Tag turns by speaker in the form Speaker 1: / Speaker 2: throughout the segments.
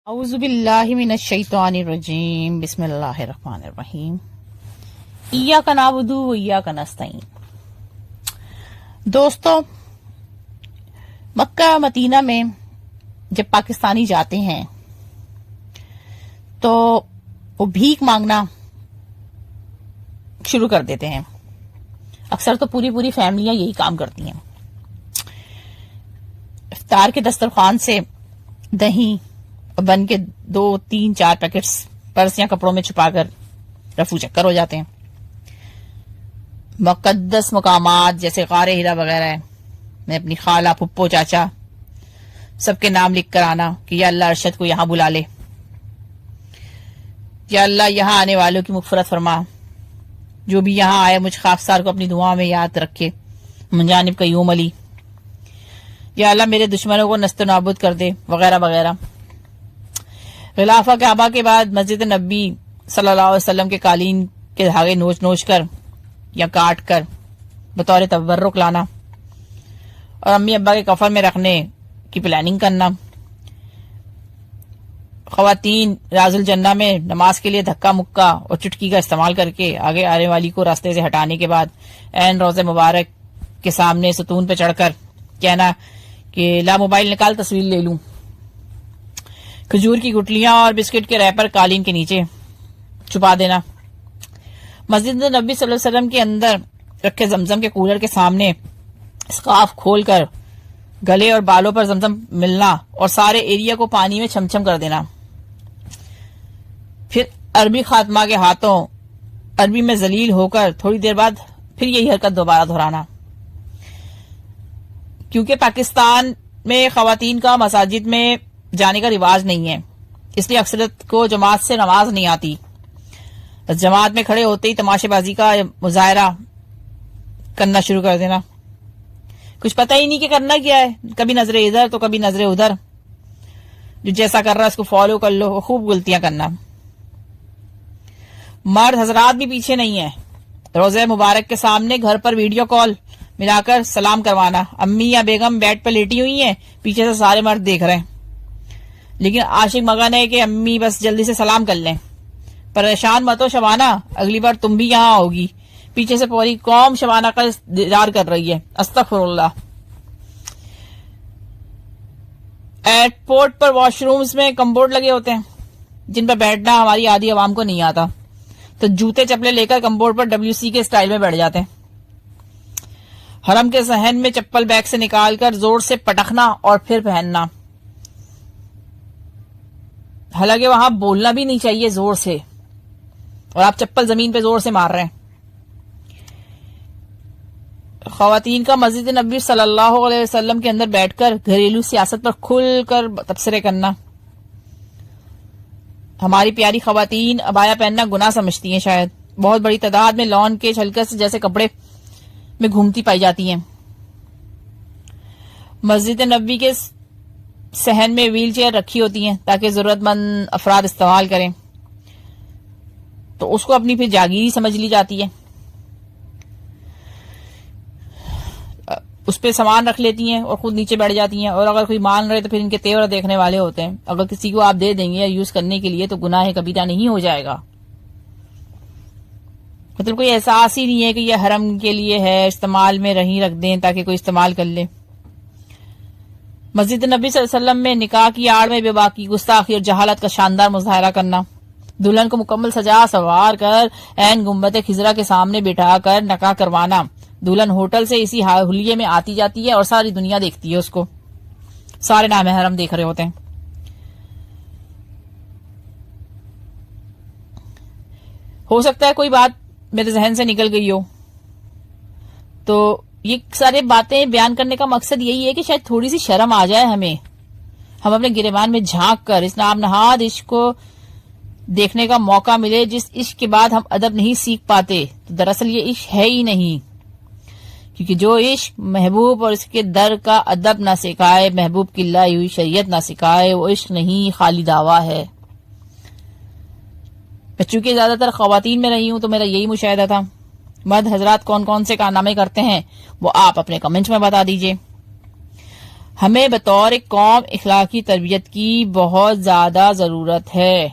Speaker 1: اعوذ باللہ من الشیطان الرجیم بسم اللہ الرحمن الرحیم ایاک نعبد و ایاک نستعین۔ دوستو، مکہ مدینہ میں جب پاکستانی جاتے ہیں تو وہ بھیک مانگنا شروع کر دیتے ہیں۔ اکثر تو پوری فیملیاں یہی کام کرتی ہیں۔ افطار کے دسترخوان سے دہی بن کے 2-3-4 پیکٹس پرس یا کپڑوں میں چھپا کر رفو چکر ہو جاتے ہیں۔ مقدس مقامات جیسے غار ہرا وغیرہ میں اپنی خالہ، پھپھو، چاچا سب کے نام لکھ کر آنا کہ یا اللہ ارشد کو یہاں بلا لے، یا اللہ یہاں آنے والوں کی مغفرت فرما، جو بھی یہاں آئے مجھ خاکسار کو اپنی دعا میں یاد رکھے، من جانب قیوم علی، یا اللہ میرے دشمنوں کو نست و نابود کر دے، وغیرہ وغیرہ۔ غلافہ کعبہ کے بعد مسجد نبی صلی اللہ علیہ وسلم کے قالین کے دھاگے نوچ کر یا کاٹ کر بطور تبرک لانا، اور امی ابا کے کفن میں رکھنے کی پلاننگ کرنا۔ خواتین راز الجنہ میں نماز کے لیے دھکا مکا اور چٹکی کا استعمال کر کے آگے آنے والی کو راستے سے ہٹانے کے بعد عین روزے مبارک کے سامنے ستون پہ چڑھ کر کہنا کہ لا موبائل نکال تصویر لے لوں۔ کھجور کی گٹلیاں اور بسکٹ کے ریپر قالین کے نیچے چھپا دینا۔ مسجد نبی صلی اللہ علیہ وسلم کے اندر رکھے زمزم کے کولر کے سامنے اسکارف کھول کر گلے اور بالوں پر زمزم ملنا اور سارے ایریا کو پانی میں چھم چھم کر دینا۔ پھر عربی خاتمہ کے ہاتھوں عربی میں ذلیل ہو کر تھوڑی دیر بعد پھر یہی حرکت دوبارہ دہرانا۔ کیونکہ پاکستان میں خواتین کا مساجد میں جانے کا رواج نہیں ہے، اس لیے اکثریت کو جماعت سے نماز نہیں آتی۔ جماعت میں کھڑے ہوتے ہی تماشے بازی کا مظاہرہ کرنا شروع کر دینا۔ کچھ پتہ ہی نہیں کہ کرنا کیا ہے، کبھی نظر ادھر تو کبھی نظر ادھر، جو جیسا کر رہا ہے اس کو فالو کر لو، خوب غلطیاں کرنا۔ مرد حضرات بھی پیچھے نہیں ہیں، روزہ مبارک کے سامنے گھر پر ویڈیو کال ملا کر سلام کروانا۔ امی یا بیگم بیڈ پہ لیٹی ہوئی ہیں، پیچھے سے سارے مرد دیکھ رہے ہیں، لیکن عاشق مگن ہے کہ امی بس جلدی سے سلام کر لیں۔ پریشان مت ہو شبانہ، اگلی بار تم بھی یہاں ہوگی۔ پیچھے سے پوری قوم شبانہ کا دیدار کر رہی ہے، استغفر اللہ۔ ایئرپورٹ پر واش رومز میں کمبورڈ لگے ہوتے ہیں جن پر بیٹھنا ہماری عادی عوام کو نہیں آتا، تو جوتے چپلے لے کر کمبورڈ پر WC کے سٹائل میں بیٹھ جاتے ہیں۔ حرم کے صحن میں چپل بیگ سے نکال کر زور سے پٹکنا اور پھر پہننا، حالانکہ وہاں بولنا بھی نہیں چاہیے زور سے، اور آپ چپل زمین پہ زور سے مار رہے ہیں۔ خواتین کا مسجد نبی صلی اللہ علیہ وسلم کے اندر بیٹھ کر گھریلو سیاست پر کھل کر تبصرے کرنا۔ ہماری پیاری خواتین عبایا پہننا گناہ سمجھتی ہیں، شاید بہت بڑی تعداد میں لون کے چھلکس جیسے کپڑے میں گھومتی پائی جاتی ہیں۔ مسجد نبی کے صحن میں ویل چیئر رکھی ہوتی ہیں تاکہ ضرورت مند افراد استعمال کریں، تو اس کو اپنی پھر جاگیری سمجھ لی جاتی ہے، اس پہ سامان رکھ لیتی ہیں اور خود نیچے بیٹھ جاتی ہیں، اور اگر کوئی مان رہے تو پھر ان کے تیور دیکھنے والے ہوتے ہیں۔ اگر کسی کو آپ دے دیں گے یا یوز کرنے کے لیے تو گناہ کبیرہ نہیں ہو جائے گا، مطلب کوئی احساس ہی نہیں ہے کہ یہ حرم کے لیے ہے، استعمال میں رہیں رکھ دیں تاکہ کوئی استعمال کر لے۔ مسجد نبی صلی اللہ علیہ وسلم میں نکاح کی آڑ میں بے باکی، گستاخی اور جہالت کا شاندار مظاہرہ کرنا، دلہن کو مکمل سجا سوار کر عین گنبد خضرا کے سامنے بٹھا کر نکاح کروانا۔ دلہن ہوٹل سے اسی حلیے میں آتی جاتی ہے اور ساری دنیا دیکھتی ہے اس کو، سارے نام حرم دیکھ رہے ہوتے ہیں۔ ہو سکتا ہے کوئی بات میرے ذہن سے نکل گئی ہو، تو یہ سارے باتیں بیان کرنے کا مقصد یہی ہے کہ شاید تھوڑی سی شرم آ جائے ہمیں، ہم اپنے گریبان میں جھانک کر اس نام نہاد عشق کو دیکھنے کا موقع ملے، جس عشق کے بعد ہم ادب نہیں سیکھ پاتے۔ تو دراصل یہ عشق ہے ہی نہیں، کیونکہ جو عشق محبوب اور اس کے در کا ادب نہ سکھائے، محبوب کی لائی ہوئی شریعت نہ سکھائے، وہ عشق نہیں، خالی دعویٰ ہے۔ چونکہ زیادہ تر خواتین میں رہی ہوں تو میرا یہی مشاہدہ تھا۔ مرد حضرات کون کون سے کارنامے کرتے ہیں وہ آپ اپنے کمنٹ میں بتا دیجئے۔ ہمیں بطور ایک قوم اخلاقی تربیت کی بہت زیادہ ضرورت ہے،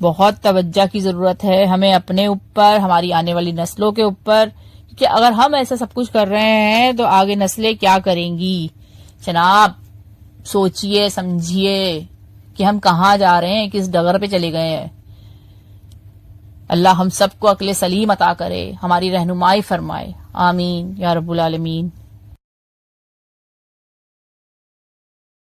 Speaker 1: بہت توجہ کی ضرورت ہے ہمیں اپنے اوپر، ہماری آنے والی نسلوں کے اوپر، کہ اگر ہم ایسا سب کچھ کر رہے ہیں تو آگے نسلیں کیا کریں گی. جناب سوچئے سمجھیے کہ ہم کہاں جا رہے ہیں، کس ڈگر پہ چلے گئے ہیں. اللہ ہم سب کو عقل سلیم عطا کرے، ہماری رہنمائی فرمائے. آمین یا رب العالمین.